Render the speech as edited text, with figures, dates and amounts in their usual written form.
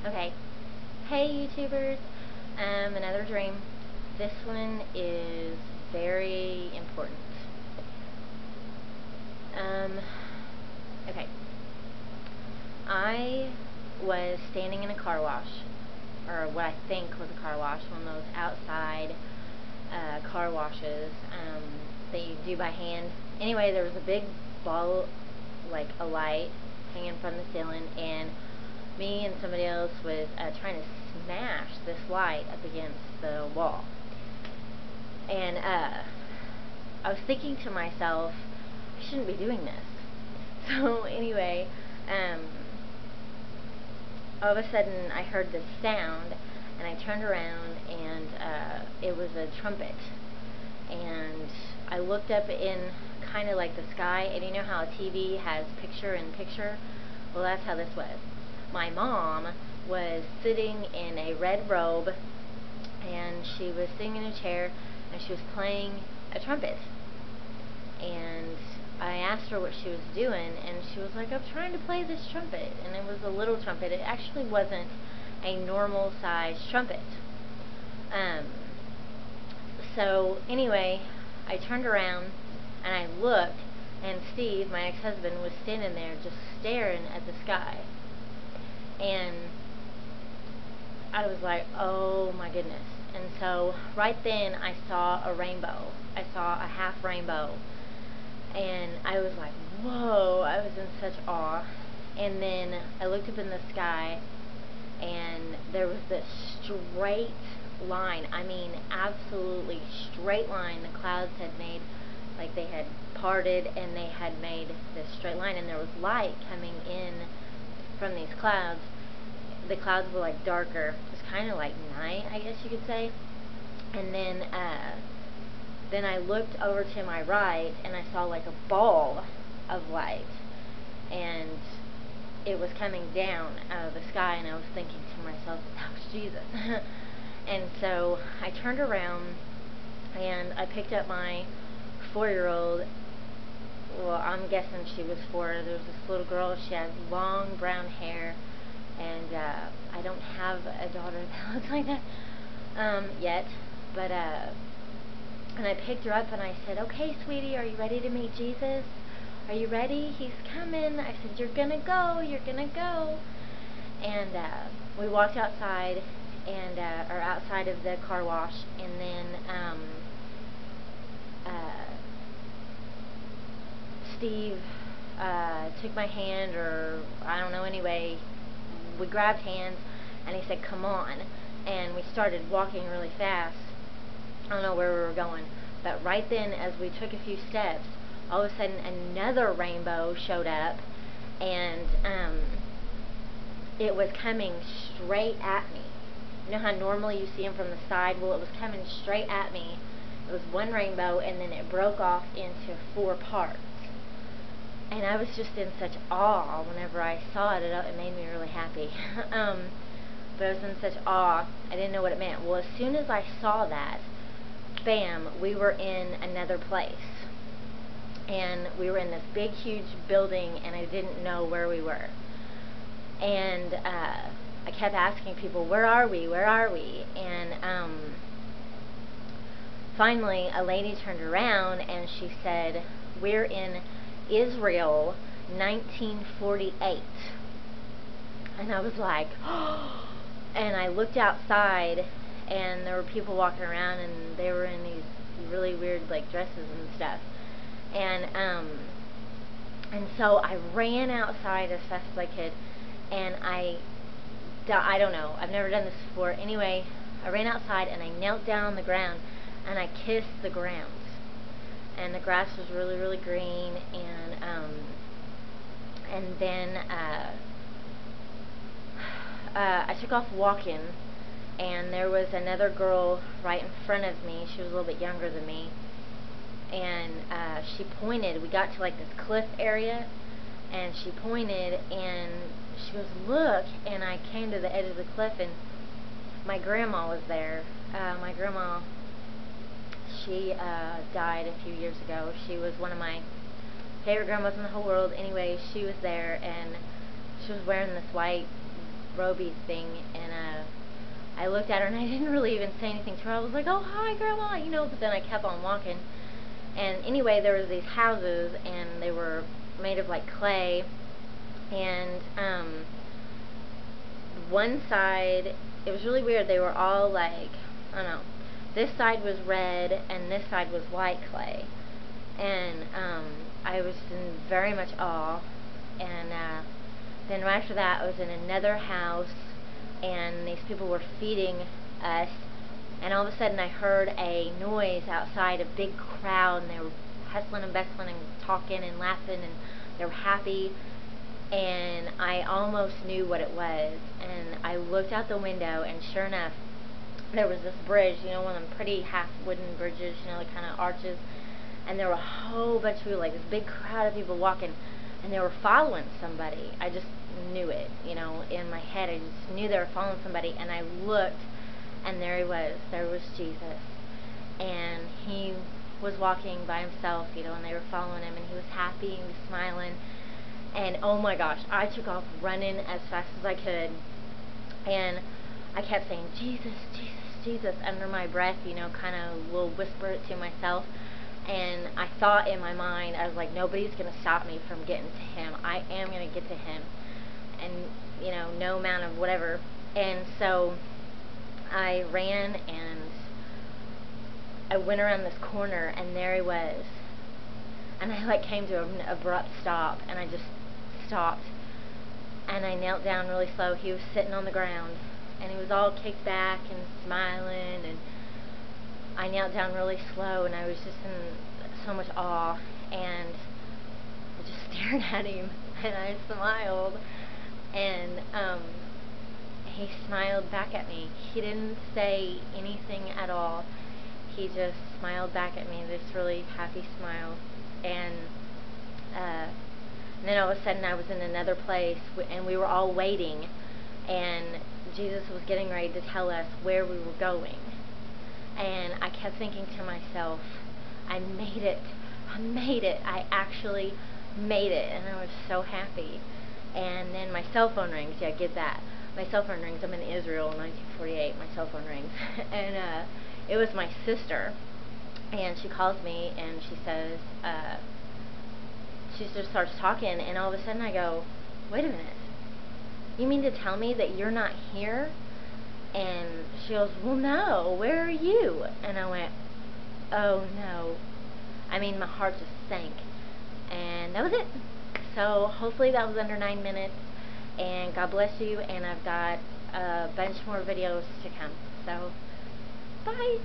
Okay. Hey YouTubers. Another dream. This one is very important. Okay. I was standing in a car wash, or what I think was a car wash, one of those outside car washes that you do by hand. Anyway, there was a big ball, like a light, hanging from the ceiling, and me and somebody else was trying to smash this light up against the wall. And I was thinking to myself, I shouldn't be doing this. So anyway, all of a sudden I heard this sound, and I turned around, and it was a trumpet. And I looked up in kind of like the sky, and you know how a TV has picture in picture? Well, that's how this was. My mom was sitting in a red robe, and she was sitting in a chair, and she was playing a trumpet. And I asked her what she was doing, and she was like, I'm trying to play this trumpet. And it was a little trumpet. It actually wasn't a normal size trumpet. So anyway, I turned around and I looked, and Steve, my ex-husband, was standing there just staring at the sky. And I was like, oh my goodness. And so right then I saw a rainbow. I saw a half rainbow. And I was like, whoa, I was in such awe. And then I looked up in the sky, and there was this straight line. I mean, absolutely straight line. The clouds had made, like they had parted, and they had made this straight line, and there was light coming in from these clouds. The clouds were like darker. It was kind of like night, I guess you could say. And then I looked over to my right, and I saw like a ball of light, and it was coming down out of the sky, and I was thinking to myself, that was Jesus. And so I turned around, and I picked up my 4-year-old. Well, I'm guessing she was 4. There was this little girl. She had long brown hair, and I don't have a daughter that looks like that yet, but and I picked her up, and I said, okay, sweetie, are you ready to meet Jesus? Are you ready? He's coming. I said, you're gonna go, you're gonna go. And we walked outside, and or outside of the car wash, and then Steve took my hand, or I don't know, anyway, we grabbed hands, and he said, come on. And we started walking really fast. I don't know where we were going, but right then, as we took a few steps, all of a sudden another rainbow showed up, and it was coming straight at me. You know how normally you see them from the side? Well, it was coming straight at me. It was one rainbow, and then it broke off into 4 parts. And I was just in such awe whenever I saw it. It made me really happy. But I was in such awe. I didn't know what it meant. Well, as soon as I saw that, bam, we were in another place. And we were in this big, huge building, and I didn't know where we were. And I kept asking people, where are we? Where are we? And finally, a lady turned around, and she said, we're in Israel, 1948. And I was like, oh. And I looked outside, and there were people walking around, and they were in these really weird like dresses and stuff. And so I ran outside as fast as I could, and I don't know, I've never done this before. Anyway, I ran outside, and I knelt down on the ground, and I kissed the ground. And the grass was really, really green, and then I took off walking, and there was another girl right in front of me. She was a little bit younger than me, and she pointed. We got to like this cliff area, and she pointed, and she goes, look. And I came to the edge of the cliff, and my grandma was there. My grandma, she died a few years ago. She was one of my favorite grandmas in the whole world. Anyway, she was there, and she was wearing this white roby thing, and I looked at her and I didn't really even say anything to her. I was like, oh, hi, Grandma, you know, but then I kept on walking. And anyway, there was these houses, and they were made of like clay, and one side, it was really weird, they were all like, I don't know, this side was red and this side was white clay, and I was in very much awe. And then right after that, I was in another house, and these people were feeding us, and all of a sudden I heard a noise outside, a big crowd, and they were hustling and bustling and talking and laughing, and they were happy, and I almost knew what it was. And I looked out the window, and sure enough, there was this bridge, you know, one of them pretty half wooden bridges, you know, the kind of arches, and there were a whole bunch of people, like this big crowd of people walking, and they were following somebody. I just knew it, you know, in my head. I just knew they were following somebody, and I looked, and there he was. There was Jesus, and he was walking by himself, you know, and they were following him, and he was happy and he was smiling. And oh my gosh, I took off running as fast as I could, and I kept saying, Jesus, Jesus, Jesus, under my breath, you know, kind of will whisper it to myself. And I thought in my mind, I was like, nobody's going to stop me from getting to him. I am going to get to him, and, you know, no amount of whatever. And so I ran, and I went around this corner, and there he was. And I like came to an abrupt stop, and I just stopped, and I knelt down really slow. He was sitting on the ground, and he was all kicked back and smiling, and I knelt down really slow, and I was just in so much awe, and I just stared at him, and I smiled, and he smiled back at me. He didn't say anything at all. He just smiled back at me, this really happy smile. And then all of a sudden I was in another place, and we were all waiting, and Jesus was getting ready to tell us where we were going. And I kept thinking to myself, I made it. I made it. I actually made it. And I was so happy. And then my cell phone rings. Yeah, get that. My cell phone rings. I'm in Israel in 1948. My cell phone rings. And it was my sister. And she calls me, and she says, she just starts talking, and all of a sudden I go, wait a minute. You mean to tell me that you're not here? And she goes, well, no, where are you? And I went, oh, no. I mean, my heart just sank. And that was it. So hopefully that was under 9 minutes. And God bless you. And I've got a bunch more videos to come. So, bye.